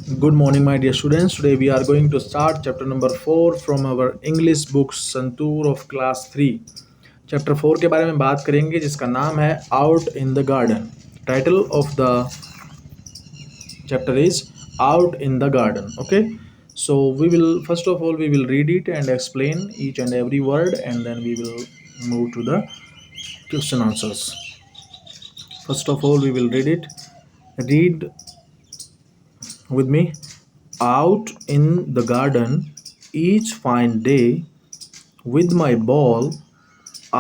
Good morning, my dear students. Today we are going to start chapter number 4 from our English book Santoor of class 3. Chapter 4 के बारे में बात करेंगे जिसका नाम है out in the garden. Title of the chapter is out in the garden. Okay, so we will first of all we will read it and explain each and every word, and then we will move to the question answers. First of all we will read it. Read with me. Out in the garden each fine day, with my ball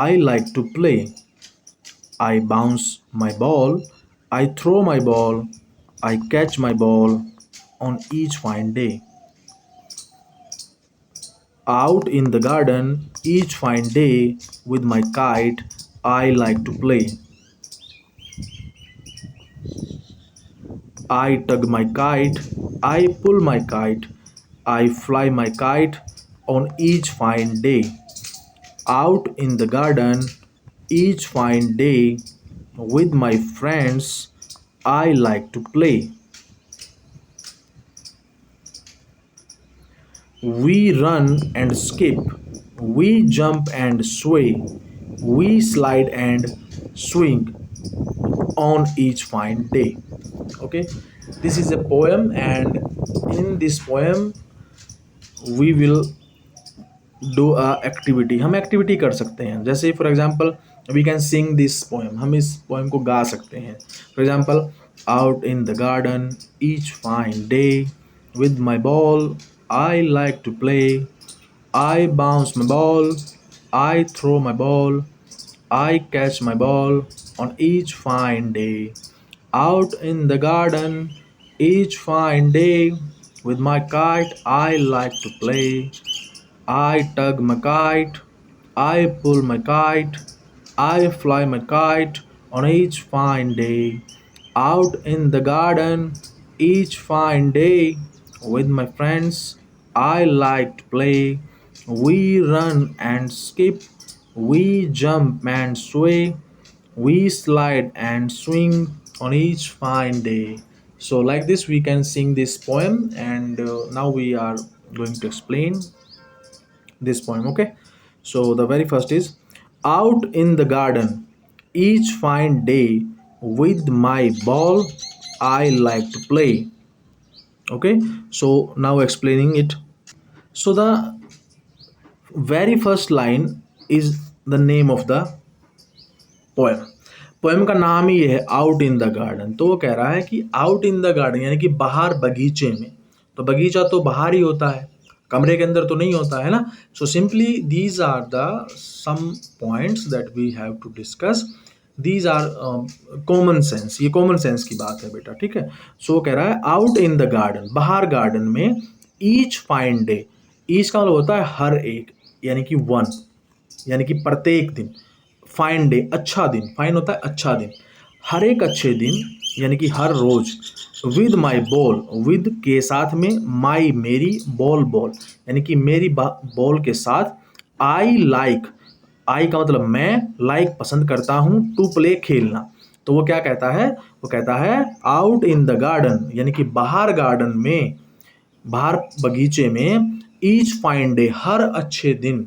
I like to play. I bounce my ball, I throw my ball, I catch my ball on each fine day. Out in the garden each fine day, with my kite I like to play. I tug my kite, I pull my kite, I fly my kite on each fine day. Out in the garden each fine day, with my friends I like to play. We run and skip, we jump and sway, we slide and swing on each fine day. Okay, this is a poem, and in this poem we will do a activity. हम activity कर सकते हैं, जैसे for example we can sing this poem. हम इस poem को गा सकते हैं. For example, out in the garden each fine day, with my ball I like to play. I bounce my ball, I throw my ball, I catch my ball on each fine day. Out in the garden each fine day, with my kite I like to play. I tug my kite, I pull my kite, I fly my kite on each fine day. Out in the garden each fine day, with my friends I like to play. We run and skip, we jump and sway, we slide and swing on each fine day. So like this we can sing this poem, and now we are going to explain this poem. Okay, so the very first is, out in the garden each fine day, with my ball I like to play. Okay, so now explaining it. So the very first line is the name of the poem. Poem का नाम ही ये है, out in the garden. तो वो कह रहा है कि आउट इन द गार्डन यानी कि बाहर बगीचे में. तो बगीचा तो बाहर ही होता है, कमरे के अंदर तो नहीं होता है ना. So simply these are the some points that we have to discuss. These are common sense. ये कॉमन सेंस की बात है बेटा, ठीक है. सो वो कह रहा है आउट इन द गार्डन, बाहर गार्डन में, ईच फाइन डे. ईच का मतलब होता है हर एक, यानी कि वन, यानी कि प्रत्येक दिन. फाइन डे अच्छा दिन, फाइन होता है अच्छा दिन, हर एक अच्छे दिन यानी कि हर रोज. विद माई बॉल, विद के साथ में, माई मेरी, बॉल बॉल यानी कि मेरी बॉल के साथ. आई लाइक, आई का मतलब मैं, लाइक पसंद करता हूँ, टू प्ले खेलना. तो वो क्या कहता है, वो कहता है आउट इन द गार्डन यानी कि बाहर गार्डन में, बाहर बगीचे में, ईच फाइन डे हर अच्छे दिन,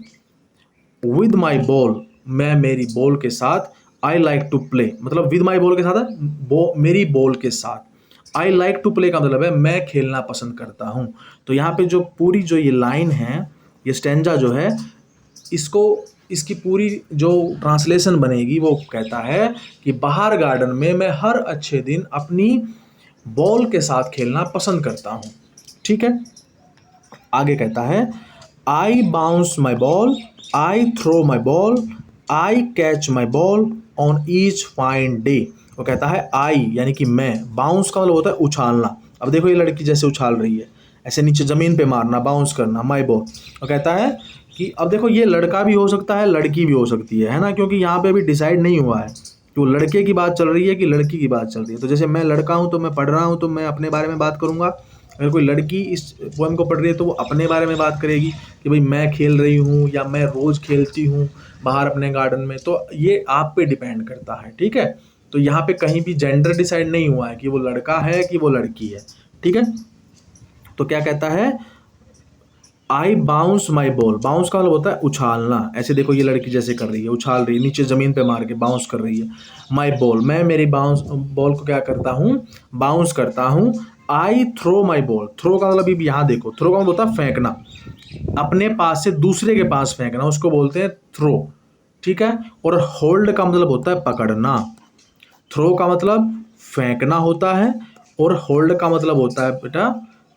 विद माई बॉल मैं मेरी बॉल के साथ, आई लाइक टू प्ले मतलब विद माई बॉल के साथ है, मेरी बॉल के साथ. आई लाइक टू प्ले का मतलब है मैं खेलना पसंद करता हूँ. तो यहाँ पे जो पूरी जो ये लाइन है, ये स्टैंजा जो है, इसको, इसकी पूरी जो ट्रांसलेशन बनेगी वो कहता है कि बाहर गार्डन में मैं हर अच्छे दिन अपनी बॉल के साथ खेलना पसंद करता हूँ. ठीक है, आगे कहता है I bounce my ball, I throw my ball, I catch my ball on each fine day. वो कहता है आई यानी कि मैं, बाउंस का मतलब होता है उछालना. अब देखो ये लड़की जैसे उछाल रही है, ऐसे नीचे ज़मीन पे मारना, बाउंस करना, माई बॉल. वो कहता है कि अब देखो ये लड़का भी हो सकता है, लड़की भी हो सकती है ना, क्योंकि यहाँ पे अभी डिसाइड नहीं हुआ है कि वो लड़के की बात चल रही है कि लड़की की बात चल रही है. तो जैसे मैं लड़का हूँ तो मैं पढ़ रहा हूँ तो मैं अपने बारे में बात करूँगा. अगर कोई लड़की इस पोएम को पढ़ रही है तो वो अपने बारे में बात करेगी कि भाई मैं खेल रही हूँ या मैं रोज़ खेलती हूँ बाहर अपने गार्डन में. तो ये आप पे डिपेंड करता है, ठीक है. तो यहाँ पे कहीं भी जेंडर डिसाइड नहीं हुआ है कि वो लड़का है कि वो लड़की है, ठीक है. तो क्या कहता है, I bounce my ball. Bounce का मतलब होता है उछालना। ऐसे देखो ये लड़की जैसे कर रही है, उछाल रही है, नीचे ज़मीन पे मार के बाउंस कर रही है। माई बॉल, मैं मेरी बाउंस बॉल को क्या करता हूँ, बाउंस करता हूँ। I throw my ball. Throw का मतलब भी यहाँ देखो, थ्रो का मतलब होता है फेंकना, अपने पास से दूसरे के पास फेंकना, उसको बोलते हैं थ्रो। ठीक है। और होल्ड का मतलब होता है पकड़ना। थ्रो का मतलब फेंकना होता है और होल्ड का मतलब होता है बेटा,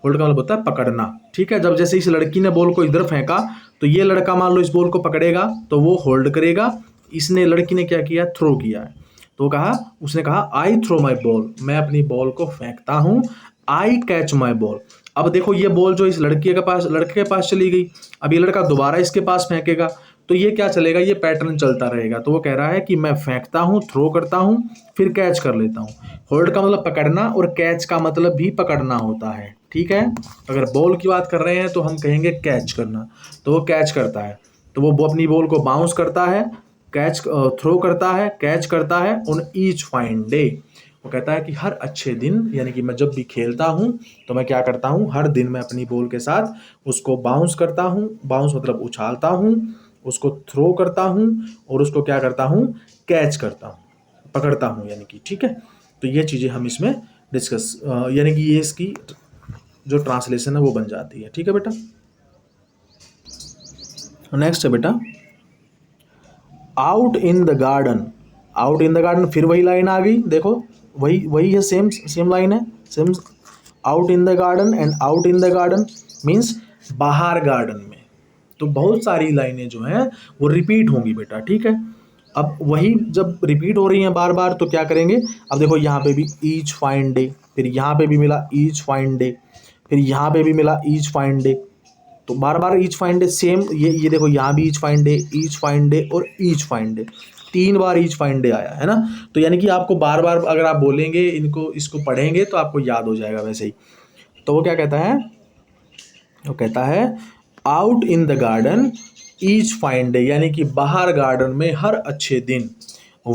होल्ड का मतलब होता है पकड़ना। ठीक है। जब जैसे इस लड़की ने बॉल को इधर फेंका तो ये लड़का मान लो इस बॉल को पकड़ेगा तो वो होल्ड करेगा, इसने लड़की ने क्या किया, थ्रो किया है। तो कहा, उसने कहा आई थ्रो माई बॉल, मैं अपनी बॉल को फेंकता हूँ। आई कैच माई बॉल। अब देखो ये बॉल जो इस लड़के के पास चली गई, अब ये लड़का दोबारा इसके पास फेंकेगा तो ये क्या चलेगा, ये पैटर्न चलता रहेगा। तो वो कह रहा है कि मैं फेंकता हूँ, थ्रो करता हूँ, फिर कैच कर लेता हूँ। होल्ड का मतलब पकड़ना और कैच का मतलब भी पकड़ना होता है। ठीक है। अगर बॉल की बात कर रहे हैं तो हम कहेंगे कैच करना, तो वो कैच करता है। तो वो अपनी बॉल को बाउंस करता है, कैच थ्रो करता है, कैच करता है ऑन ईच फाइन डे। वो कहता है कि हर अच्छे दिन, यानी कि मैं जब भी खेलता हूँ तो मैं क्या करता हूँ, हर दिन मैं अपनी बॉल के साथ उसको बाउंस करता हूँ। बाउंस मतलब उछालता हूँ, उसको थ्रो करता हूँ और उसको क्या करता हूँ, कैच करता हूँ, पकड़ता हूँ यानी कि। ठीक है। तो ये चीज़ें हम इसमें डिस्कस, यानी कि ये इसकी जो ट्रांसलेशन है वो बन जाती है। ठीक है बेटा। नेक्स्ट है बेटा, out in the garden. Out in the garden, फिर वही लाइन आ गई, देखो वही वही है, सेम सेम लाइन है, same. Out in the garden and out in the garden means बाहर गार्डन में। तो बहुत सारी लाइनें जो हैं वो रिपीट होंगी बेटा। ठीक है। अब वही जब रिपीट हो रही हैं बार बार तो क्या करेंगे, अब देखो यहाँ पे भी ईच फाइन डे, फिर यहाँ पे भी मिला ईच फाइन डे, फिर यहाँ पे भी मिला ईच फाइन डे। तो बार बार ईच फाइन डे सेम, ये देखो यहाँ भी each fine day, each fine day और ईच फाइन डे, 3 बार ईच फाइन डे आया है ना। तो यानी कि आपको बार बार अगर आप बोलेंगे इनको, इसको पढ़ेंगे तो आपको याद हो जाएगा वैसे ही। तो वो क्या कहता है, वो कहता है out in the garden each fine day, यानी कि बाहर गार्डन में हर अच्छे दिन।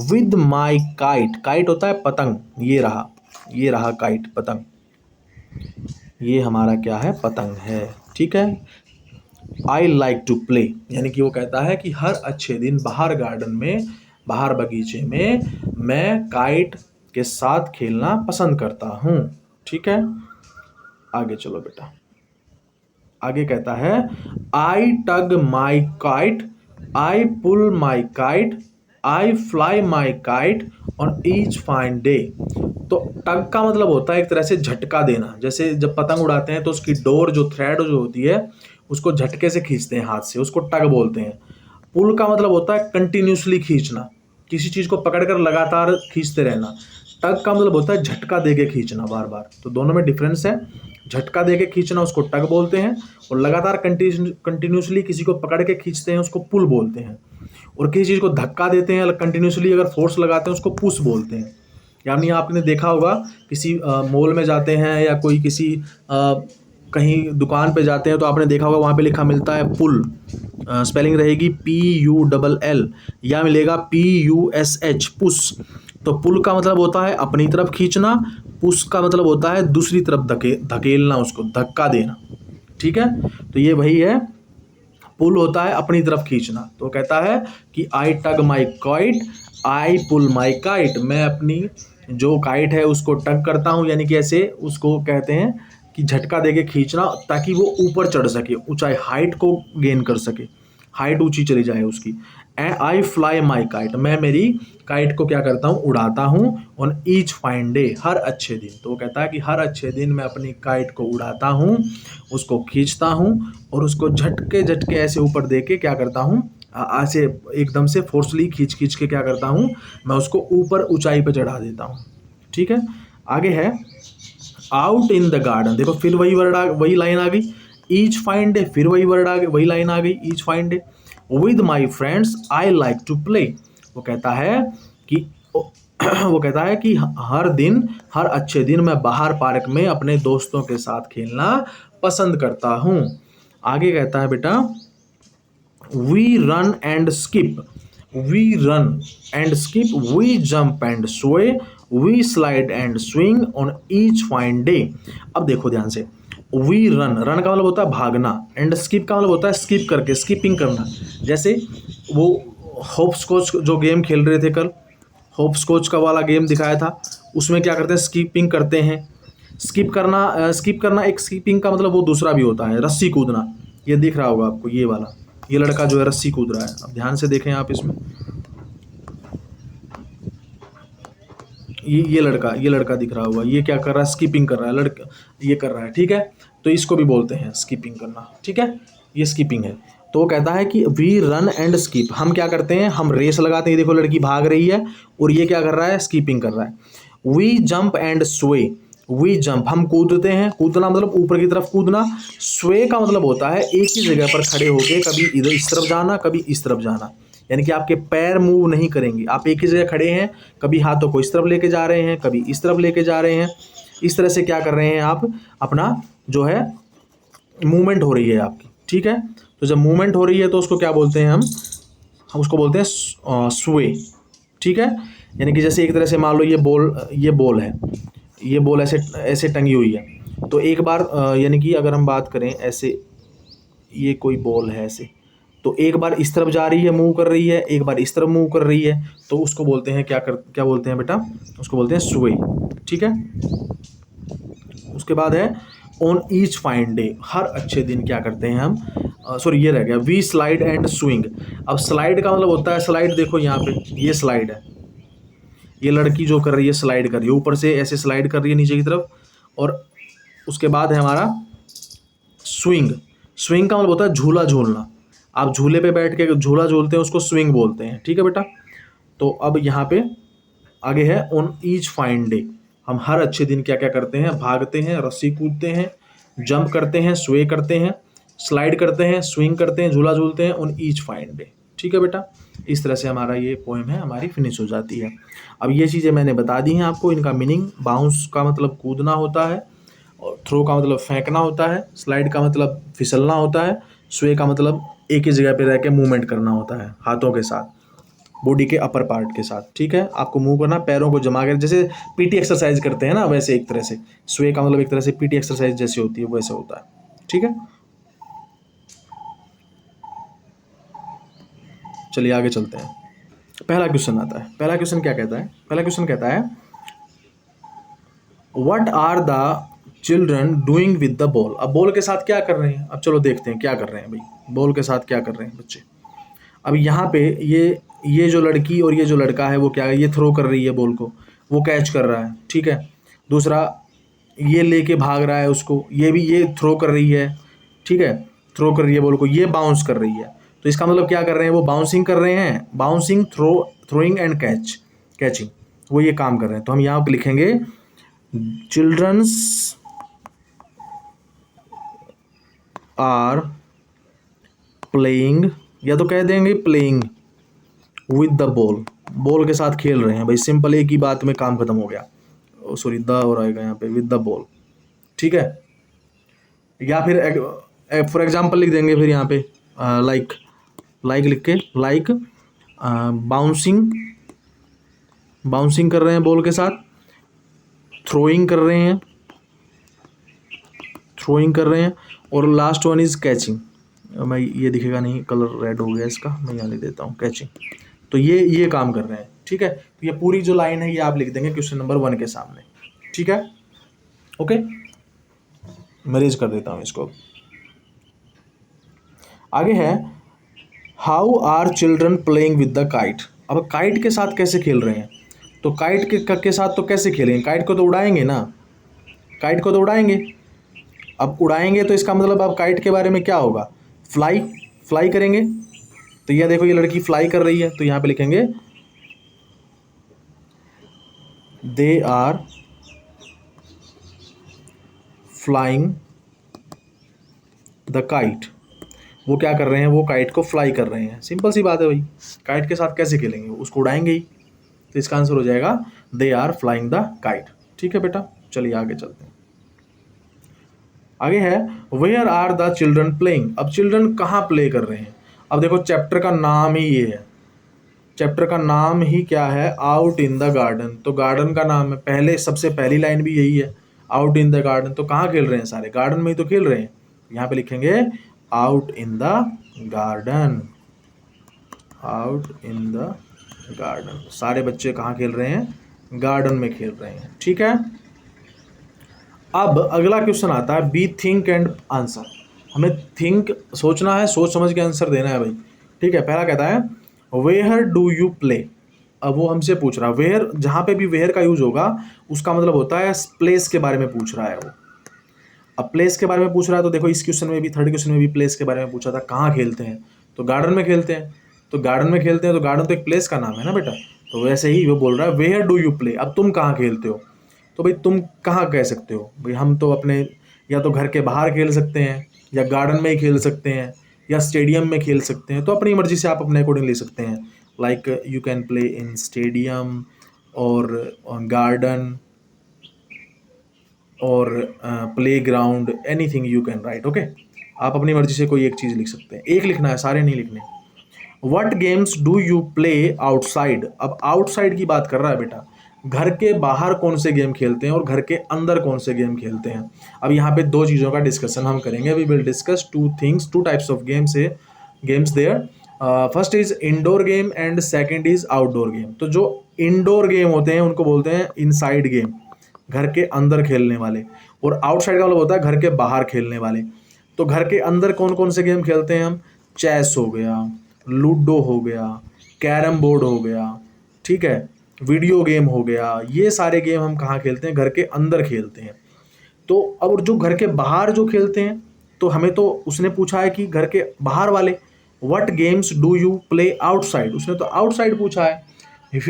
विद माई काइट, काइट होता है पतंग, ये रहा काइट, पतंग, ये हमारा क्या है, पतंग है। ठीक है। आई लाइक टू प्ले, यानी कि वो कहता है कि हर अच्छे दिन बाहर गार्डन में, बाहर बगीचे में मैं काइट के साथ खेलना पसंद करता हूँ। ठीक है। आगे चलो बेटा। आगे कहता है I tug my kite, I pull my kite, I fly my kite on each fine day. तो टग का मतलब होता है एक तरह से झटका देना, जैसे जब पतंग उड़ाते हैं तो उसकी डोर जो थ्रेड जो होती है उसको झटके से खींचते हैं हाथ से, उसको टग बोलते हैं। पुल का मतलब होता है कंटिन्यूसली खींचना, किसी चीज़ को पकड़कर लगातार खींचते रहना। टग का मतलब होता है झटका दे के खींचना बार बार। तो दोनों में डिफरेंस है। झटका दे के खींचना उसको टग बोलते हैं और लगातार कंटिन्यूसली किसी को पकड़ के खींचते हैं उसको पुल बोलते हैं। और किसी चीज़ को धक्का देते हैं कंटिन्यूसली, अगर फोर्स लगाते हैं उसको पुश बोलते हैं। यानी आपने देखा होगा किसी मॉल में जाते हैं या कोई किसी कहीं दुकान पे जाते हैं तो आपने देखा होगा वहाँ पे लिखा मिलता है पुल, स्पेलिंग रहेगी PULL, या मिलेगा PUSH, पुश। तो पुल का मतलब होता है अपनी तरफ खींचना, पुश का मतलब होता है दूसरी तरफ धकेलना, उसको धक्का देना। ठीक है। तो ये वही है, पुल होता है अपनी तरफ खींचना। तो कहता है कि आई tug my kite, I pull my kite, मैं अपनी जो काइट है उसको टग करता हूँ, यानी कि ऐसे उसको कहते हैं कि झटका देके खींचना ताकि वो ऊपर चढ़ सके, ऊंचाई हाइट को गेन कर सके, हाइट ऊंची चली जाए उसकी। And I fly my kite, मैं मेरी काइट को क्या करता हूँ, उड़ाता हूँ ऑन ईच फाइन डे, हर अच्छे दिन। तो वो कहता है कि हर अच्छे दिन मैं अपनी काइट को उड़ाता हूँ, उसको खींचता हूँ और उसको झटके झटके ऐसे ऊपर दे के क्या करता हूँ, ऐसे एकदम से फोर्सली खींच खींच के क्या करता हूँ, मैं उसको ऊपर ऊंचाई पे चढ़ा देता हूँ। ठीक है। आगे है आउट इन द गार्डन, देखो फिर वही वर्ड वही लाइन आ गई, ईच फाइन डे, फिर वही वर्ड आ गई, वही लाइन आ गई, each fine day. With my friends I like to play, वो कहता है कि वो कहता है कि हर दिन, हर अच्छे दिन मैं बाहर पार्क में अपने दोस्तों के साथ खेलना पसंद करता हूँ। आगे कहता है बेटा we run and skip, we run and skip, we jump and sway, we slide and swing on each fine day. अब देखो ध्यान से, वी रन, रन का मतलब होता है भागना, एंड स्किप का मतलब होता है स्किप करके, स्किपिंग करना। जैसे वो होप्स कोच जो गेम खेल रहे थे कल, होप्स कोच का वाला गेम दिखाया था, उसमें क्या करते हैं, स्किपिंग करते हैं। स्किप करना, स्किप करना एक स्किपिंग का मतलब वो दूसरा भी होता है, रस्सी कूदना। ये दिख रहा होगा आपको, ये वाला, ये लड़का जो है रस्सी कूद रहा है। अब ध्यान से देखें आप इसमें, ये लड़का दिख रहा होगा, ये क्या कर रहा है, स्किपिंग कर रहा है, लड़का ये कर रहा है, ठीक है। तो इसको भी बोलते हैं स्किपिंग करना, ठीक है, ये स्किपिंग है। तो वो कहता है कि वी रन एंड स्किप, हम क्या करते हैं, हम रेस लगाते हैं, देखो लड़की भाग रही है और ये क्या कर रहा है, स्किपिंग कर रहा है। We jump and sway, we jump हम कूदते हैं, कूदना मतलब ऊपर की तरफ कूदना। स्वे का मतलब होता है एक ही जगह पर खड़े होके कभी इधर इस तरफ जाना, कभी इस तरफ जाना, यानी कि आपके पैर मूव नहीं करेंगे, आप एक ही जगह खड़े हैं, कभी हाथों को इस तरफ लेके जा रहे हैं, कभी इस तरफ लेके जा रहे हैं। इस तरह से क्या कर रहे हैं आप, अपना जो है मूवमेंट हो रही है आपकी, ठीक है। तो जब मूवमेंट हो रही है तो उसको क्या बोलते हैं, हम उसको बोलते हैं स्वे, ठीक है। यानी कि जैसे एक तरह से मान लो ये बॉल है, ये बॉल ऐसे ऐसे टंगी हुई है, तो एक बार यानी कि अगर हम बात करें ऐसे, ये कोई बॉल है ऐसे, तो एक बार इस तरफ जा रही है, मूव कर रही है, एक बार इस तरफ मूव कर रही है, तो उसको बोलते हैं क्या बोलते हैं बेटा, उसको बोलते हैं स्वे, ठीक है। उसके बाद है ऑन ईच फाइन डे, हर अच्छे दिन क्या करते हैं हम, सॉरी ये रह गया, वी स्लाइड एंड स्विंग। अब स्लाइड का मतलब होता है, स्लाइड देखो यहाँ पे, ये स्लाइड है, ये लड़की जो कर रही है स्लाइड कर रही है, ऊपर से ऐसे स्लाइड कर रही है नीचे की तरफ। और उसके बाद है हमारा स्विंग, स्विंग का मतलब होता है झूला झूलना, आप झूले पे बैठ के झूला झूलते हैं, उसको स्विंग बोलते हैं, ठीक है बेटा। तो अब यहाँ पे आगे है ऑन ईच फाइन डे, हम हर अच्छे दिन क्या क्या करते हैं, भागते हैं, रस्सी कूदते हैं, जंप करते हैं, स्वे करते हैं, स्लाइड करते हैं, स्विंग करते हैं, झूला झूलते हैं ऑन ईच फाइन डे, ठीक है बेटा। इस तरह से हमारा ये पोएम है हमारी फिनिश हो जाती है। अब ये चीज़ें मैंने बता दी हैं आपको, इनका मीनिंग, बाउंस का मतलब कूदना होता है, और थ्रो का मतलब फेंकना होता है, स्लाइड का मतलब फिसलना होता है, स्वे का मतलब एक ही जगह पे रह के मूवमेंट करना होता है हाथों के साथ, बॉडी के अपर पार्ट के साथ, ठीक है। आपको मूव करना, पैरों को जमा कर, जैसे पीटी एक्सरसाइज करते हैं ना, वैसे एक तरह से स्वे का मतलब एक तरह से पीटी एक्सरसाइज जैसी होती है, वैसे होता है, ठीक है। चलिए आगे चलते हैं। पहला क्वेश्चन आता है, पहला क्वेश्चन क्या कहता है, पहला क्वेश्चन कहता है what are the children doing with the ball. अब बॉल के साथ क्या कर रहे हैं, अब चलो देखते हैं क्या कर रहे हैं भाई, बॉल के साथ क्या कर रहे हैं बच्चे। अब यहाँ पे ये जो लड़की और ये जो लड़का है वो क्या है, ये थ्रो कर रही है बॉल को, वो कैच कर रहा है, ठीक है। दूसरा ये लेके भाग रहा है उसको, ये भी ये थ्रो कर रही है, ठीक है, थ्रो कर रही है बॉल को, ये बाउंस कर रही है। तो इसका मतलब क्या कर रहे हैं, वो बाउंसिंग कर रहे हैं, बाउंसिंग, थ्रोइंग एंड कैचिंग, वो ये काम कर रहे हैं। तो हम यहाँ पे लिखेंगे चिल्ड्रंस आर प्लेइंग, या तो कह देंगे playing with the ball, ball के साथ खेल रहे हैं भाई, सिंपल एक ही बात में काम खत्म हो गया, सॉरी द और आएगा यहाँ पे, विद द बॉल, ठीक है। या फिर फॉर एग्जांपल लिख देंगे फिर यहाँ पे लाइक लिख के, लाइक बाउंसिंग कर रहे हैं बॉल के साथ, थ्रोइंग कर रहे हैं, और लास्ट वन इज कैचिंग। मैं ये दिखेगा नहीं, कलर रेड हो गया इसका, मैं यहाँ लिख देता हूँ कैचिंग। तो ये काम कर रहे हैं, ठीक है। तो ये पूरी जो लाइन है ये आप लिख देंगे क्वेश्चन नंबर 1 के सामने, ठीक है, ओके। मैं रेज कर देता हूँ इसको। आगे है how are children playing with the kite. अब काइट के साथ कैसे खेल रहे हैं, तो काइट के साथ तो कैसे खेलेंगे, काइट को तो उड़ाएंगे ना, काइट को तो उड़ाएंगे। अब उड़ाएंगे तो इसका मतलब अब काइट के बारे में क्या होगा, फ्लाई करेंगे। तो यह देखो ये लड़की फ्लाई कर रही है, तो यहाँ पे लिखेंगे they are flying the kite, वो क्या कर रहे हैं, वो काइट को फ्लाई कर रहे हैं। सिंपल सी बात है भाई, काइट के साथ कैसे खेलेंगे, उसको उड़ाएंगे ही। तो इसका आंसर हो जाएगा they are flying the kite, ठीक है बेटा। चलिए आगे चलते हैं। आगे है where are the children playing. अब चिल्ड्रन कहाँ प्ले कर रहे हैं, अब देखो चैप्टर का नाम ही ये है, चैप्टर का नाम ही क्या है, आउट इन द गार्डन। तो गार्डन का नाम है, पहले सबसे पहली लाइन भी यही है, आउट इन द गार्डन, तो कहाँ खेल रहे हैं, सारे गार्डन में ही तो खेल रहे हैं। यहाँ पे लिखेंगे out in the garden, out in the garden, सारे बच्चे कहाँ खेल रहे हैं, गार्डन में खेल रहे हैं। ठीक है, अब अगला क्वेश्चन आता है बी थिंक एंड आंसर। हमें थिंक सोचना है, सोच समझ के आंसर देना है भाई। ठीक है, पहला कहता है वेयर डू यू प्ले। अब वो हमसे पूछ रहा है वेयर, जहाँ पे भी वेयर का यूज होगा उसका मतलब होता है प्लेस के बारे में पूछ रहा है वो। अब प्लेस के बारे में पूछ रहा है तो देखो इस क्वेश्चन में भी, थर्ड क्वेश्चन में भी प्लेस के बारे में पूछा था, कहाँ खेलते हैं, तो गार्डन में खेलते हैं। तो गार्डन में खेलते हैं तो गार्डन तो एक प्लेस का नाम है ना बेटा। तो वैसे ही वो बोल रहा है वेयर डू यू प्ले, अब तुम कहाँ खेलते हो। तो भाई तुम कहाँ कह सकते हो भाई, हम तो अपने या तो घर के बाहर खेल सकते हैं, या गार्डन में ही खेल सकते हैं, या स्टेडियम में खेल सकते हैं। तो अपनी मर्जी से आप अपने अकॉर्डिंग ले सकते हैं, like you can play in stadium और गार्डन और play ground, any thing you can write. Okay, आप अपनी मर्जी से कोई एक चीज़ लिख सकते हैं, एक लिखना है, सारे नहीं लिखने। What games do you play outside. अब आउटसाइड की बात कर रहा है बेटा, घर के बाहर कौन से गेम खेलते हैं और घर के अंदर कौन से गेम खेलते हैं। अब यहाँ पे दो चीज़ों का डिस्कशन हम करेंगे। We will discuss two things, two types of games there. First is indoor game and second is outdoor game. तो जो इंडोर गेम होते हैं उनको बोलते हैं इनसाइड गेम, घर के अंदर खेलने वाले, और आउटसाइड का मतलब होता है घर के बाहर खेलने वाले। तो घर के अंदर कौन कौन से गेम खेलते हैं हम, चेस हो गया, लूडो हो गया, कैरम बोर्ड हो गया, ठीक है, वीडियो गेम हो गया, ये सारे गेम हम कहाँ खेलते हैं, घर के अंदर खेलते हैं। तो अब जो घर के बाहर जो खेलते हैं, तो हमें तो उसने पूछा है कि घर के बाहर वाले, what games do you play outside, उसने तो आउटसाइड पूछा है। if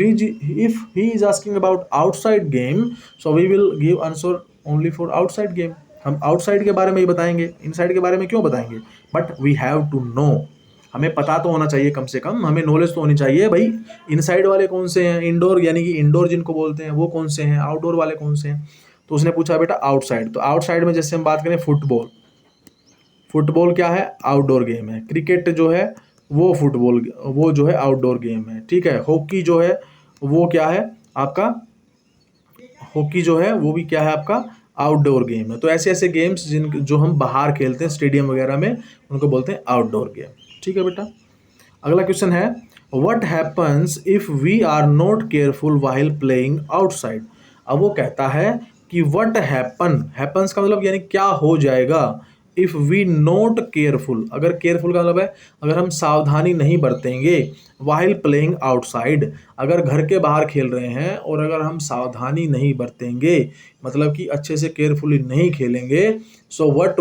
he is asking about outside game, so we will give answer only for outside game। हम आउटसाइड के बारे में ही बताएंगे, इनसाइड के बारे में क्यों बताएंगे, but we have to know, हमें पता तो होना चाहिए, कम से कम हमें नॉलेज तो होनी चाहिए भाई इनसाइड वाले कौन से हैं, इंडोर यानी कि इंडोर जिनको बोलते हैं वो कौन से हैं, आउटडोर वाले कौन से हैं। तो उसने पूछा बेटा आउटसाइड। तो आउटसाइड में जैसे हम बात करें फुटबॉल, फुटबॉल क्या है, आउटडोर गेम है। क्रिकेट जो है वो फुटबॉल, वो जो है आउटडोर गेम है। ठीक है, हॉकी जो है वो क्या है आपका, हॉकी जो है वो भी क्या है आपका, आउटडोर गेम है। तो ऐसे ऐसे गेम्स जिन जो हम बाहर खेलते हैं स्टेडियम वगैरह में, उनको बोलते हैं आउटडोर गेम। ठीक है बेटा, अगला क्वेश्चन है what happens if we are not careful while playing outside. अब वो कहता है कि व्हाट हैपन्स का मतलब यानी क्या हो जाएगा, इफ वी नॉट केयरफुल, अगर केयरफुल का मतलब है अगर हम सावधानी नहीं बरतेंगे, व्हाइल प्लेइंग आउटसाइड, अगर घर के बाहर खेल रहे हैं और अगर हम सावधानी नहीं बरतेंगे, मतलब कि अच्छे से केयरफुली नहीं खेलेंगे, सो व्हाट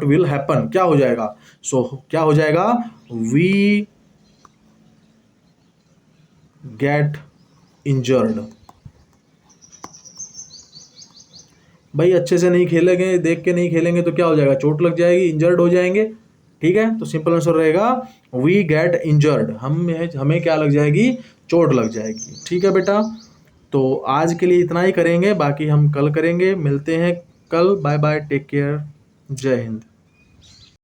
विल हैपन, क्या हो जाएगा, क्या हो जाएगा, वी गेट इंजर्ड। भाई अच्छे से नहीं खेलेंगे, देख के नहीं खेलेंगे तो क्या हो जाएगा, चोट लग जाएगी, इंजर्ड हो जाएंगे। ठीक है, तो सिंपल आंसर रहेगा वी गेट इंजर्ड, हमें क्या लग जाएगी, चोट लग जाएगी। ठीक है बेटा, तो आज के लिए इतना ही करेंगे, बाकी हम कल करेंगे। मिलते हैं कल, बाय बाय, टेक केयर, जय हिंद।